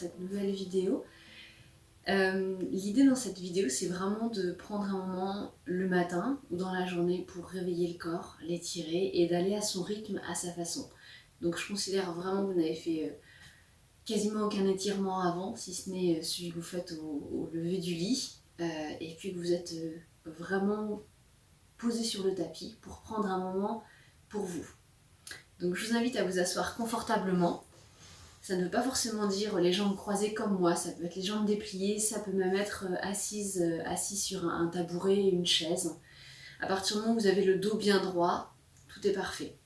cette nouvelle vidéo. L'idée dans cette vidéo, c'est vraiment de prendre un moment le matin ou dans la journée pour réveiller le corps, l'étirer et d'aller à son rythme, à sa façon. Donc je considère vraiment que vous n'avez fait quasiment aucun étirement avant, si ce n'est celui que vous faites au lever du lit, et puis que vous êtes vraiment posé sur le tapis pour prendre un moment pour vous. Donc je vous invite à vous asseoir confortablement. Ça ne veut pas forcément dire les jambes croisées comme moi, ça peut être les jambes dépliées, ça peut même être assis sur un tabouret, une chaise. À partir du moment où vous avez le dos bien droit, tout est parfait.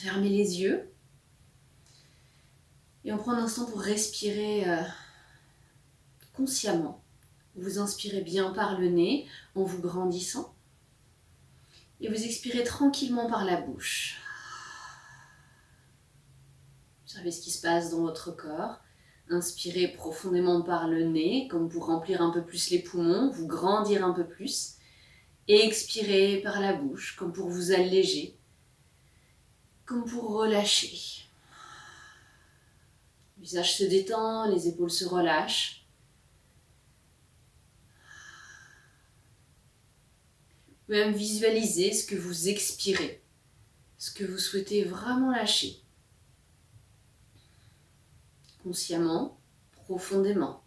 Fermez les yeux et on prend un instant pour respirer consciemment. Vous inspirez bien par le nez en vous grandissant et vous expirez tranquillement par la bouche. Observez ce qui se passe dans votre corps. Inspirez profondément par le nez, comme pour remplir un peu plus les poumons, vous grandir un peu plus. Et expirez par la bouche, comme pour vous alléger, comme pour relâcher. Le visage se détend, les épaules se relâchent. Vous pouvez même visualiser ce que vous expirez, ce que vous souhaitez vraiment lâcher. Consciemment, profondément.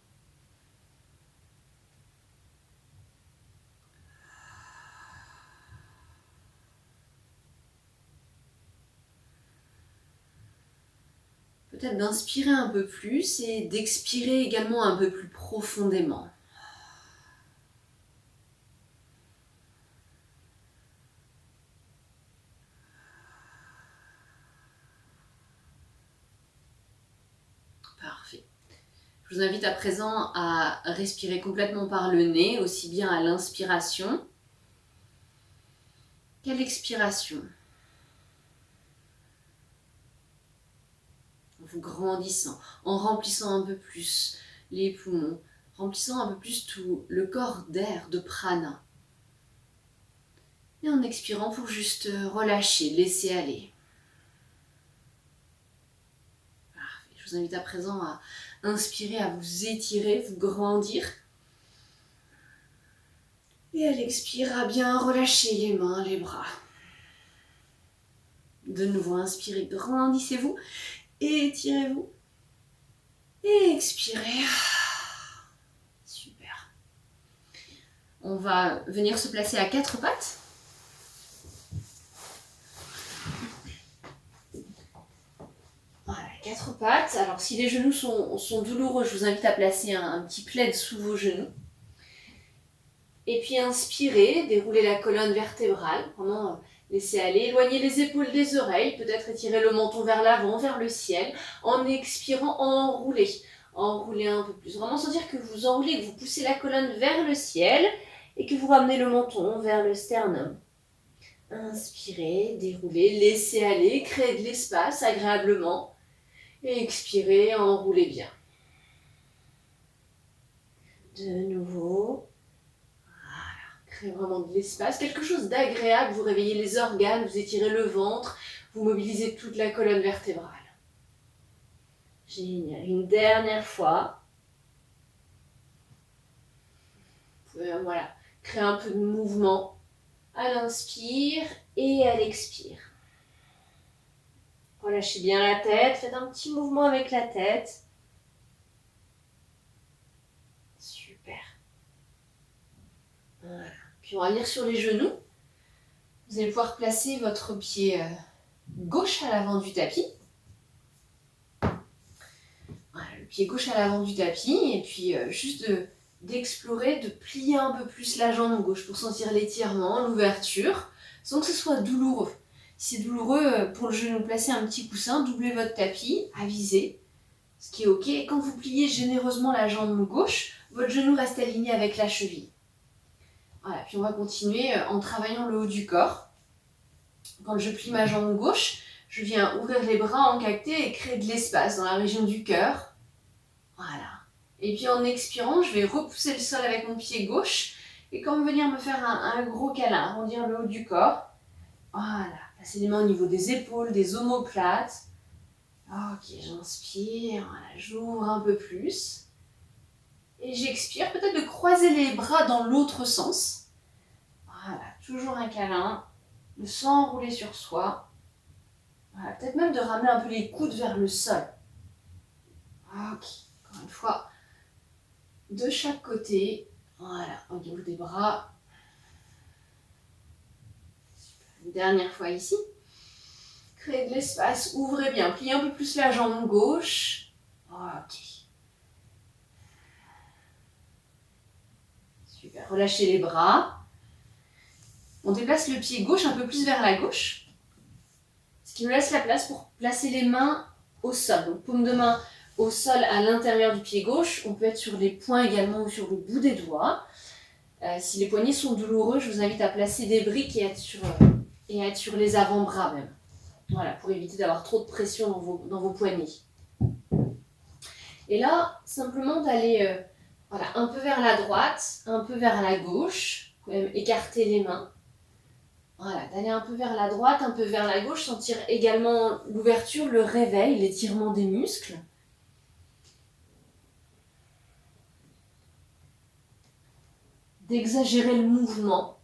Peut-être d'inspirer un peu plus et d'expirer également un peu plus profondément. Parfait. Je vous invite à présent à respirer complètement par le nez, aussi bien à l'inspiration qu'à l'expiration. En vous grandissant, en remplissant un peu plus les poumons, remplissant un peu plus tout le corps d'air, de prana. Et en expirant pour juste relâcher, laisser aller. Parfait. Je vous invite à présent à inspirer, à vous étirer, vous grandir. Et à l'expire, à bien relâcher les mains, les bras. De nouveau, inspirez, grandissez-vous. Et étirez-vous. Et expirez. Super. On va venir se placer à quatre pattes. Voilà, quatre pattes. Alors si les genoux sont douloureux, je vous invite à placer un petit plaid sous vos genoux. Et puis inspirez, déroulez la colonne vertébrale. Vraiment, laissez aller, éloignez les épaules des oreilles. Peut-être étirez le menton vers l'avant, vers le ciel. En expirant, enroulez. Enroulez un peu plus. Vraiment sentir que vous enroulez, que vous poussez la colonne vers le ciel et que vous ramenez le menton vers le sternum. Inspirez, déroulez, laissez aller, créez de l'espace agréablement. Et expirez, enroulez bien. De nouveau. Voilà, créez vraiment de l'espace, quelque chose d'agréable. Vous réveillez les organes, vous étirez le ventre, vous mobilisez toute la colonne vertébrale. Génial. Une dernière fois. Vous pouvez voilà, créer un peu de mouvement à l'inspire et à l'expire. Relâchez bien la tête, faites un petit mouvement avec la tête. Super. Voilà. Puis on va venir sur les genoux. Vous allez pouvoir placer votre pied gauche à l'avant du tapis. Voilà, le pied gauche à l'avant du tapis. Et puis juste d'explorer, de plier un peu plus la jambe gauche pour sentir l'étirement, l'ouverture, sans que ce soit douloureux. Si c'est douloureux pour le genou, placez un petit coussin, doublez votre tapis, avisez, ce qui est ok. Et quand vous pliez généreusement la jambe gauche, votre genou reste aligné avec la cheville. Voilà, puis on va continuer en travaillant le haut du corps. Quand je plie ma jambe gauche, je viens ouvrir les bras, encacter et créer de l'espace dans la région du cœur. Voilà. Et puis en expirant, je vais repousser le sol avec mon pied gauche et comme venir me faire un gros câlin, arrondir le haut du corps. Voilà. Placez les mains au niveau des épaules, des omoplates. Ok, j'inspire, voilà, j'ouvre un peu plus. Et j'expire, peut-être de croiser les bras dans l'autre sens. Voilà, toujours un câlin, le sang enroulé sur soi. Voilà, peut-être même de ramener un peu les coudes vers le sol. Ok, encore une fois, de chaque côté. Voilà, au niveau des bras. Une dernière fois ici. Créez de l'espace, ouvrez bien, pliez un peu plus la jambe gauche. Ok. Super, relâchez les bras. On déplace le pied gauche un peu plus vers la gauche. Ce qui nous laisse la place pour placer les mains au sol. Donc paume de main au sol à l'intérieur du pied gauche. On peut être sur les poings également ou sur le bout des doigts. Si les poignets sont douloureux, je vous invite à placer des briques et à être sur les avant-bras même. Voilà, pour éviter d'avoir trop de pression dans vos poignets. Et là, simplement d'aller voilà, un peu vers la droite, un peu vers la gauche. Vous pouvez même écarter les mains. Voilà, d'aller un peu vers la droite, un peu vers la gauche, sentir également l'ouverture, le réveil, l'étirement des muscles. D'exagérer le mouvement.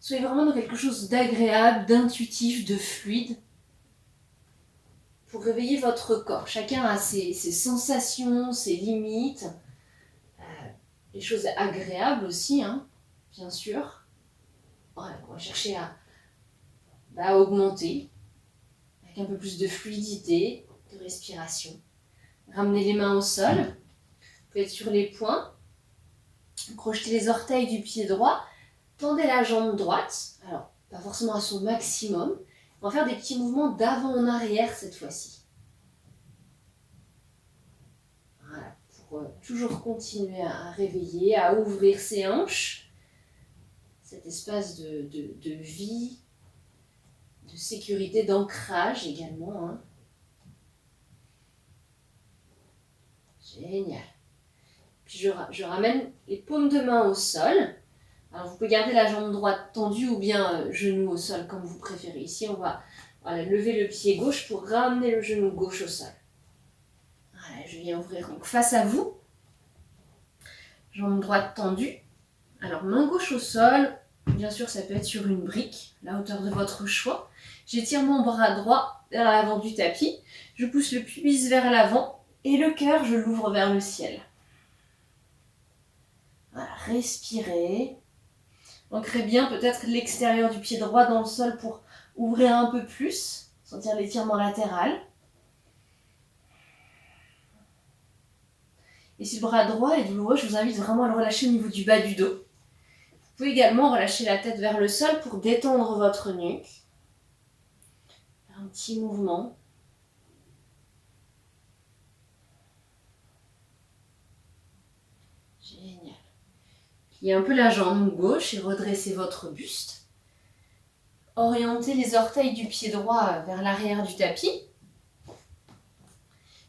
Soyez vraiment dans quelque chose d'agréable, d'intuitif, de fluide. Pour réveiller votre corps. Chacun a ses sensations, ses limites. Les choses agréables aussi, hein, bien sûr. Voilà, on va chercher à augmenter. Avec un peu plus de fluidité, de respiration. Ramenez les mains au sol. Vous pouvez être sur les poings. Crochetez les orteils du pied droit. Tendez la jambe droite. Alors, pas forcément à son maximum. On va faire des petits mouvements d'avant en arrière cette fois-ci. Voilà, pour toujours continuer à réveiller, à ouvrir ses hanches. Cet espace de vie, de sécurité, d'ancrage également. Hein. Génial. Puis je ramène les paumes de main au sol. Alors vous pouvez garder la jambe droite tendue ou bien genou au sol comme vous préférez. Ici on va lever le pied gauche pour ramener le genou gauche au sol. Voilà, je viens ouvrir donc face à vous. Jambe droite tendue. Alors main gauche au sol. Bien sûr ça peut être sur une brique, la hauteur de votre choix. J'étire mon bras droit vers l'avant du tapis. Je pousse le pubis vers l'avant et le cœur je l'ouvre vers le ciel. Voilà, respirez. Ancrez bien peut-être l'extérieur du pied droit dans le sol pour ouvrir un peu plus, sentir l'étirement latéral. Et si le bras droit est douloureux, je vous invite vraiment à le relâcher au niveau du bas du dos. Vous pouvez également relâcher la tête vers le sol pour détendre votre nuque. Faire un petit mouvement. Génial. Pliez un peu la jambe gauche et redressez votre buste. Orientez les orteils du pied droit vers l'arrière du tapis.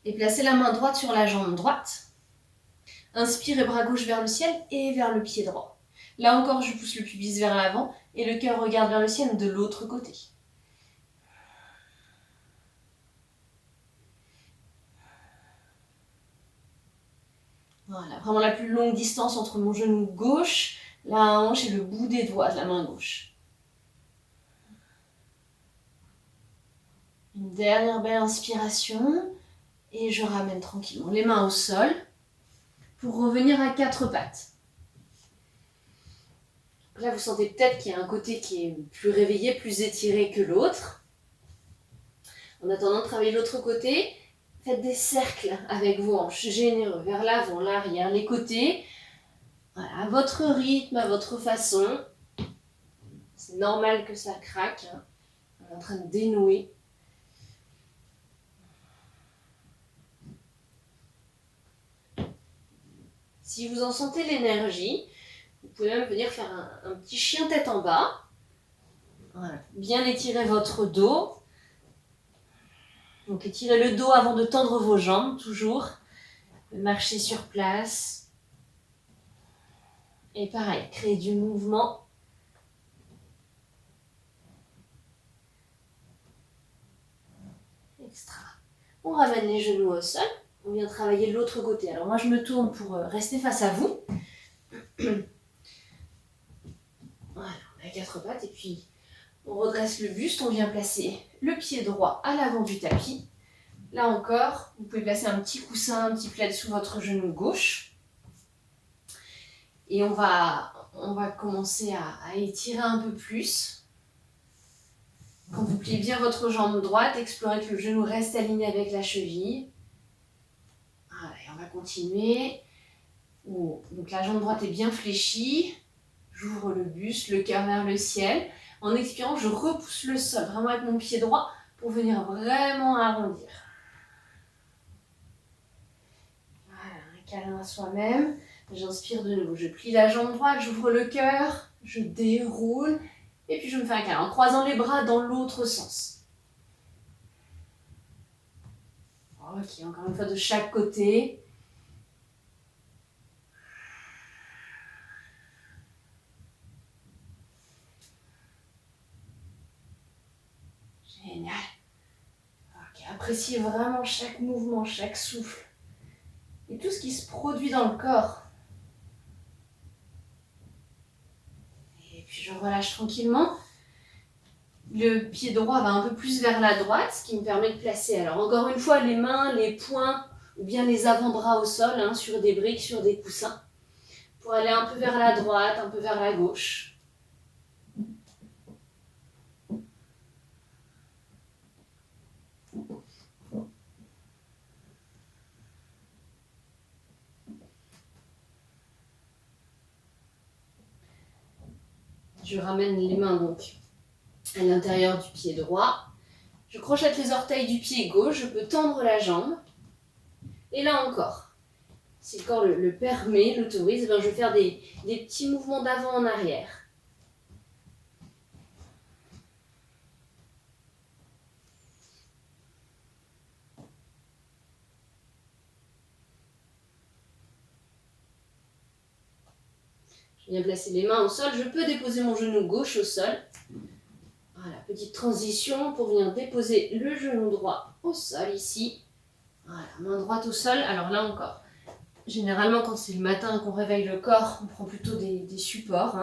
Et placez la main droite sur la jambe droite. Inspirez bras gauche vers le ciel et vers le pied droit. Là encore, je pousse le pubis vers l'avant et le cœur regarde vers le ciel de l'autre côté. Voilà, vraiment la plus longue distance entre mon genou gauche, la hanche et le bout des doigts de la main gauche. Une dernière belle inspiration et je ramène tranquillement les mains au sol pour revenir à quatre pattes. Là, vous sentez peut-être qu'il y a un côté qui est plus réveillé, plus étiré que l'autre. En attendant de travailler l'autre côté, faites des cercles avec vos hanches, généreux, vers l'avant, l'arrière, les côtés. Voilà, à votre rythme, à votre façon. C'est normal que ça craque. Hein. On est en train de dénouer. Si vous en sentez l'énergie, vous pouvez même venir faire un petit chien tête en bas. Voilà. Bien étirer votre dos. Donc étirez le dos avant de tendre vos jambes, toujours. Marchez sur place. Et pareil, créez du mouvement. Extra. On On ramène les genoux au sol. On vient travailler de l'autre côté. Alors moi, je me tourne pour rester face à vous. Voilà, on a 4 pattes et puis on redresse le buste. On vient placer le pied droit à l'avant du tapis. Là encore, vous pouvez placer un petit coussin, un petit plaid sous votre genou gauche. Et on va commencer à étirer un peu plus. Quand vous pliez bien votre jambe droite, explorez que le genou reste aligné avec la cheville. Voilà, et on va continuer. Donc la jambe droite est bien fléchie. J'ouvre le buste, le cœur vers le ciel. En expirant, je repousse le sol, vraiment avec mon pied droit, pour venir vraiment arrondir. Voilà, un câlin à soi-même. J'inspire de nouveau, je plie la jambe droite, j'ouvre le cœur, je déroule, et puis je me fais un câlin en croisant les bras dans l'autre sens. Ok, encore une fois de chaque côté. Génial. Ok, appréciez vraiment chaque mouvement, chaque souffle. Et tout ce qui se produit dans le corps. Et puis je relâche tranquillement. Le pied droit va un peu plus vers la droite, ce qui me permet de placer, alors encore une fois, les mains, les poings, ou bien les avant-bras au sol, sur des briques, sur des coussins, pour aller un peu vers la droite, un peu vers la gauche. Je ramène les mains donc à l'intérieur du pied droit. Je crochette les orteils du pied gauche, je peux tendre la jambe. Et là encore, si le corps le permet, l'autorise, je vais faire des petits mouvements d'avant en arrière. Je viens placer les mains au sol, je peux déposer mon genou gauche au sol. Voilà, petite transition pour venir déposer le genou droit au sol ici. Voilà, main droite au sol. Alors là encore, généralement quand c'est le matin qu'on réveille le corps, on prend plutôt des supports,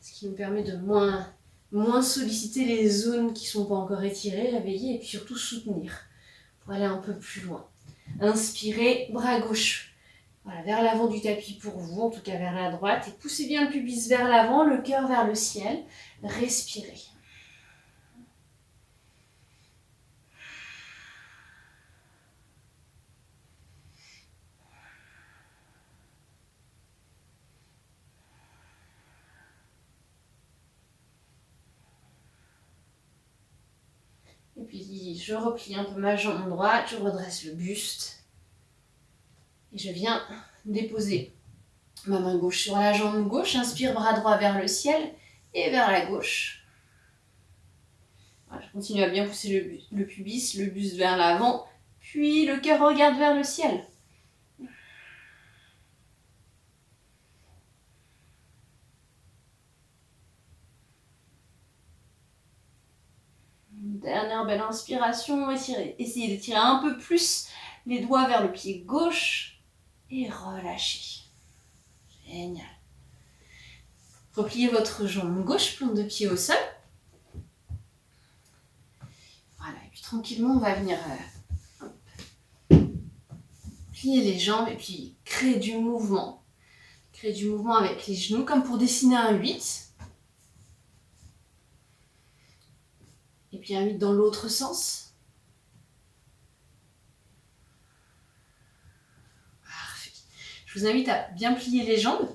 ce qui nous permet de moins solliciter les zones qui ne sont pas encore étirées, réveiller et puis surtout soutenir pour aller un peu plus loin. Inspirez, bras gauche. Voilà, vers l'avant du tapis pour vous, en tout cas vers la droite. Et poussez bien le pubis vers l'avant, le cœur vers le ciel. Respirez. Et puis je replie un peu ma jambe droite, je redresse le buste. Et je viens déposer ma main gauche sur la jambe gauche. Inspire, bras droit vers le ciel et vers la gauche. Voilà, je continue à bien pousser le pubis, le buste vers l'avant. Puis le cœur regarde vers le ciel. Dernière belle inspiration. Essayez d'étirer un peu plus les doigts vers le pied gauche. Et relâchez. Génial. Repliez votre jambe gauche, plante de pied au sol. Voilà, et puis tranquillement, on va venir plier les jambes et puis créer du mouvement. Créer du mouvement avec les genoux, comme pour dessiner un 8. Et puis un 8 dans l'autre sens. Parfait. Je vous invite à bien plier les jambes.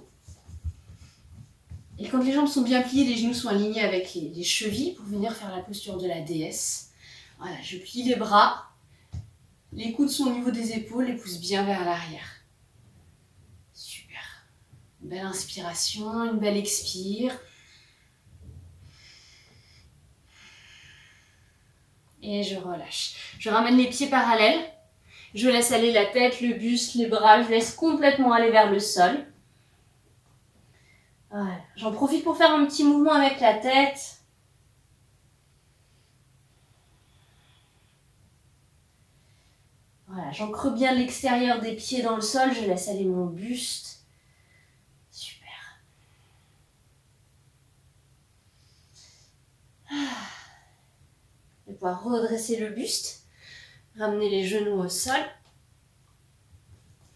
Et quand les jambes sont bien pliées, les genoux sont alignés avec les chevilles pour venir faire la posture de la déesse. Voilà, je plie les bras. Les coudes sont au niveau des épaules, les pouces bien vers l'arrière. Super. Une belle inspiration, une belle expire. Et je relâche. Je ramène les pieds parallèles. Je laisse aller la tête, le buste, les bras. Je laisse complètement aller vers le sol. Voilà. J'en profite pour faire un petit mouvement avec la tête. j'ancre bien l'extérieur des pieds dans le sol, je laisse aller mon buste. Super. Je vais pouvoir redresser le buste, ramener les genoux au sol.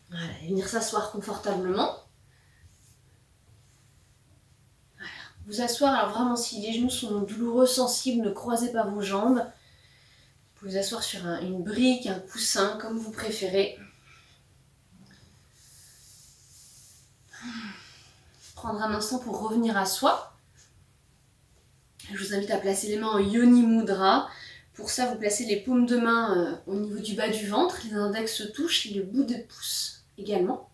Voilà, et venir s'asseoir confortablement. Voilà. Vous asseoir, alors vraiment si les genoux sont douloureux, sensibles, ne croisez pas vos jambes. Vous pouvez vous asseoir sur une brique, un coussin, comme vous préférez. Prendre un instant pour revenir à soi. Je vous invite à placer les mains en Yoni Mudra. Pour ça, vous placez les paumes de main au niveau du bas du ventre, les index se touchent, le bout des pouces également.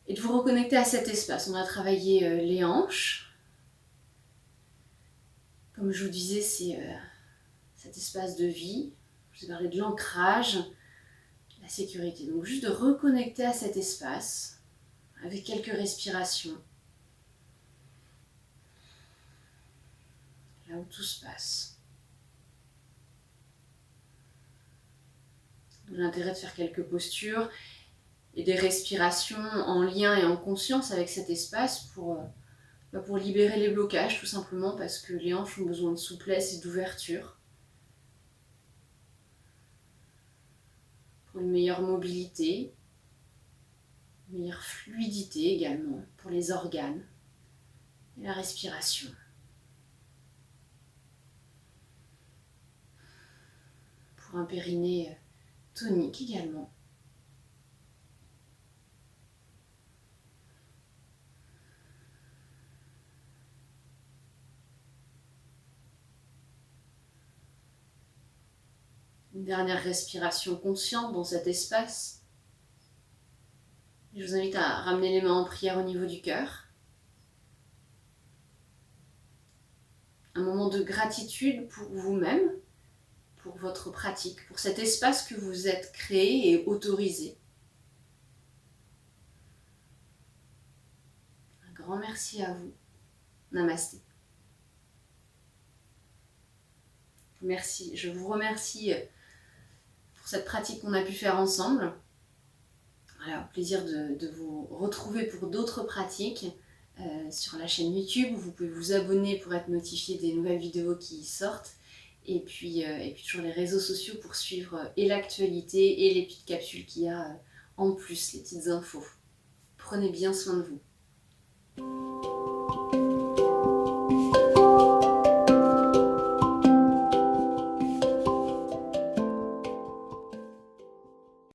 Et de vous reconnecter à cet espace. On a travaillé les hanches. Comme je vous disais, c'est cet espace de vie. Je vous ai parlé de l'ancrage, la sécurité. Donc juste de reconnecter à cet espace avec quelques respirations. Là où tout se passe. L'intérêt de faire quelques postures et des respirations en lien et en conscience avec cet espace pour libérer les blocages tout simplement parce que les hanches ont besoin de souplesse et d'ouverture. Pour une meilleure mobilité, une meilleure fluidité également pour les organes et la respiration. Pour un périnée tonique également. Une dernière respiration consciente dans cet espace. Je vous invite à ramener les mains en prière au niveau du cœur. Un moment de gratitude pour vous-même, pour votre pratique, pour cet espace que vous êtes créé et autorisé. Un grand merci à vous. Namasté. Merci, je vous remercie pour cette pratique qu'on a pu faire ensemble. Voilà, au plaisir de vous retrouver pour d'autres pratiques sur la chaîne YouTube. Vous pouvez vous abonner pour être notifié des nouvelles vidéos qui sortent. Et puis sur les réseaux sociaux pour suivre et l'actualité et les petites capsules qu'il y a en plus, les petites infos. Prenez bien soin de vous.